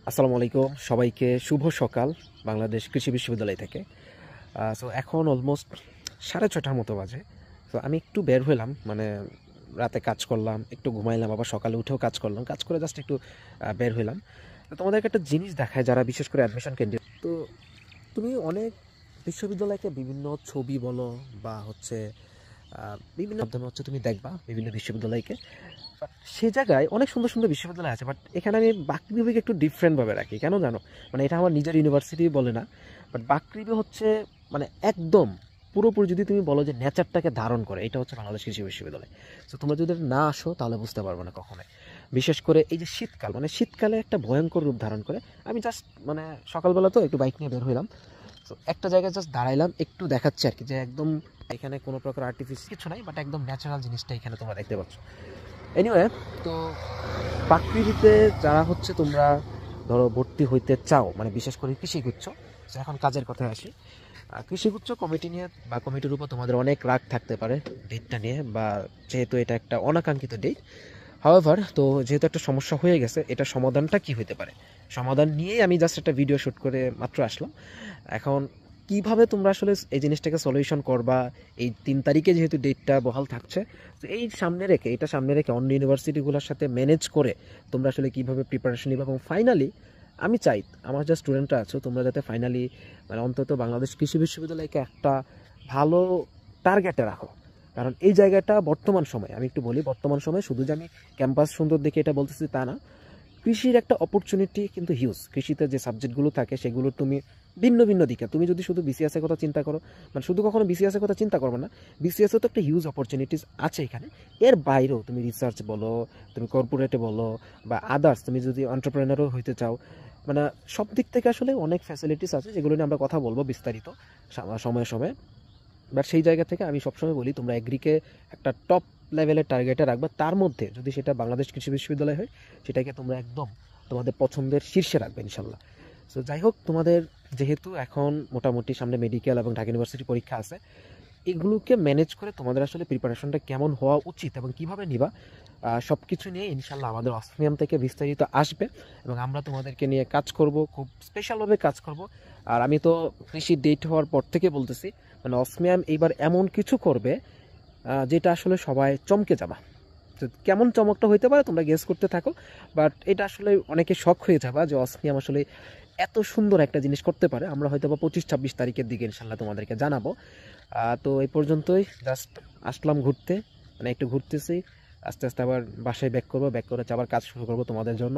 আসসালামু আলাইকুম সবাইকে শুভ সকাল বাংলাদেশ কৃষি বিশ্ববিদ্যালয় থেকে। সো এখন অলমোস্ট 6:30টার মতো বাজে। তো আমি একটু বের হলাম, মানে রাতে কাজ করলাম, একটু ঘুমাইলাম, আবার সকালে উঠেও কাজ করলাম, কাজ করে জাস্ট একটু বের হইলাম। তো তোমাদেরকে একটা জিনিস দেখায় যারা বিশেষ করে অ্যাডমিশন ক্যান্ডিডেট। তো তুমি অনেক বিশ্ববিদ্যালয়কে বিভিন্ন ছবি বলো বা হচ্ছে বিভিন্ন মাধ্যমে হচ্ছে তুমি দেখবা বিভিন্ন বিশ্ববিদ্যালয়কে, বাট সে জায়গায় অনেক সুন্দর সুন্দর বিশ্ববিদ্যালয় আছে। বাট এখানে আমি বাকৃবিকে একটু ডিফারেন্টভাবে রাখি, কেন জানো? মানে এটা আমার নিজের ইউনিভার্সিটি বলে না, বাট বাকৃবি হচ্ছে মানে একদম পুরোপুরি যদি তুমি বলো যে নেচারটাকে ধারণ করে, এটা হচ্ছে বাংলাদেশ কৃষি বিশ্ববিদ্যালয়। তো তোমরা যদি না আসো তাহলে বুঝতে পারবো না কখনোই। বিশেষ করে এই যে শীতকাল, মানে শীতকালে একটা ভয়ঙ্কর রূপ ধারণ করে। আমি জাস্ট মানে সকালবেলা তো একটু বাইক নিয়ে বের হইলাম, তো একটা জায়গায় জাস্ট দাঁড়াইলাম, একটু দেখাচ্ছে আর কি যে একদম এখানে কোনো প্রকার আর্টিফিশিয়াল কিছু নাই, বাট একদম ন্যাচারাল জিনিসটা এখানে তোমরা দেখতে পাচ্ছ। এনিওয়ে, তো প্রাকৃতিতে যারা হচ্ছে তোমরা ধরো ভর্তি হইতে চাও, মানে বিশেষ করে কৃষিগুচ্ছ, তো এখন কাজের কথায় আসি। কৃষিগুচ্ছ কমিটি নিয়ে বা কমিটির উপর তোমাদের অনেক রাগ থাকতে পারে ডেটটা নিয়ে, বা যেহেতু এটা একটা অনাকাঙ্ক্ষিত ডেট। হাওয়েভার, তো যেহেতু একটা সমস্যা হয়ে গেছে, এটা সমাধানটা কি হতে পারে, সমাধান নিয়েই আমি জাস্ট একটা ভিডিও শ্যুট করে মাত্র আসলাম। এখন কিভাবে তোমরা আসলে এই জিনিসটাকে সলিউশন করবা, এই 3 তারিখে যেহেতু ডেটটা বহাল থাকছে, তো এই সামনে রেখে, এটা সামনে রেখে অন্য ইউনিভার্সিটিগুলোর সাথে ম্যানেজ করে তোমরা আসলে কীভাবে প্রিপারেশন নিবে, এবং ফাইনালি আমি চাই আমার যা স্টুডেন্টরা আছো তোমরা যাতে ফাইনালি মানে অন্তত বাংলাদেশ কৃষি বিশ্ববিদ্যালয়কে একটা ভালো টার্গেটে রাখো। কারণ এই জায়গাটা বর্তমান সময়, আমি একটু বলি, বর্তমান সময়ে শুধু যে আমি ক্যাম্পাস সুন্দর দেখে এটা বলতেছি তা না, কৃষির একটা অপরচুনিটি কিন্তু হিউজ। কৃষিতে যে সাবজেক্টগুলো থাকে সেগুলো তুমি ভিন্ন ভিন্ন দিকে, তুমি যদি শুধু বিসিএসের কথা চিন্তা করো, মানে শুধু কখনো বিসিএসের কথা চিন্তা করবে না, বিসিএসও তো একটা হিউজ অপরচুনিটিস আছে এখানে। এর বাইরেও তুমি রিসার্চ বলো, তুমি কর্পোরেটে বলো, বা আদার্স তুমি যদি এন্টারপ্রেনারও হইতে চাও, মানে সব দিক থেকে আসলে অনেক ফ্যাসিলিটিস আছে, যেগুলো নিয়ে আমরা কথা বলবো বিস্তারিত সময়ে সময়ে। বাট সেই জায়গা থেকে আমি সবসময় বলি তোমরা এগ্রিকে একটা টপ লেভেলের টার্গেটে রাখবে, তার মধ্যে যদি সেটা বাংলাদেশ কৃষি বিশ্ববিদ্যালয় হয় সেটাকে তোমরা একদম তোমাদের পছন্দের শীর্ষে রাখবে ইনশাল্লাহ। সো যাই হোক, তোমাদের যেহেতু এখন মোটামুটি সামনে মেডিকেল এবং ঢাকা ইউনিভার্সিটি পরীক্ষা আছে, এগুলোকে ম্যানেজ করে তোমাদের আসলে প্রিপারেশনটা কেমন হওয়া উচিত এবং কিভাবে নিবা, সব কিছু নিয়ে ইনশাল্লাহ আমাদের অসমিয়াম থেকে বিস্তারিত আসবে, এবং আমরা তোমাদেরকে নিয়ে কাজ করব, খুব স্পেশালভাবে কাজ করব। আর আমি তো কৃষি ডেট হওয়ার পর থেকে বলতেছি, মানে অসমিয়াম এইবার এমন কিছু করবে যেটা আসলে সবাই চমকে যাবা। তো কেমন চমকটা হইতে পারে তোমরা গেস করতে থাকো, বাট এটা আসলে অনেকে শক হয়ে যাবা যে অসমিয়াম আসলে এত সুন্দর একটা জিনিস করতে পারে। আমরা হয়তো বা 25-26 তারিখের দিকে ইনশাল্লাহ তোমাদেরকে জানাবো। তো এই পর্যন্তই, জাস্ট আসলাম ঘুরতে, মানে একটু ঘুরতেছি, আস্তে আস্তে আবার বাসায় ব্যাক করবো, ব্যাক করে আবার কাজ শুরু করবো তোমাদের জন্য।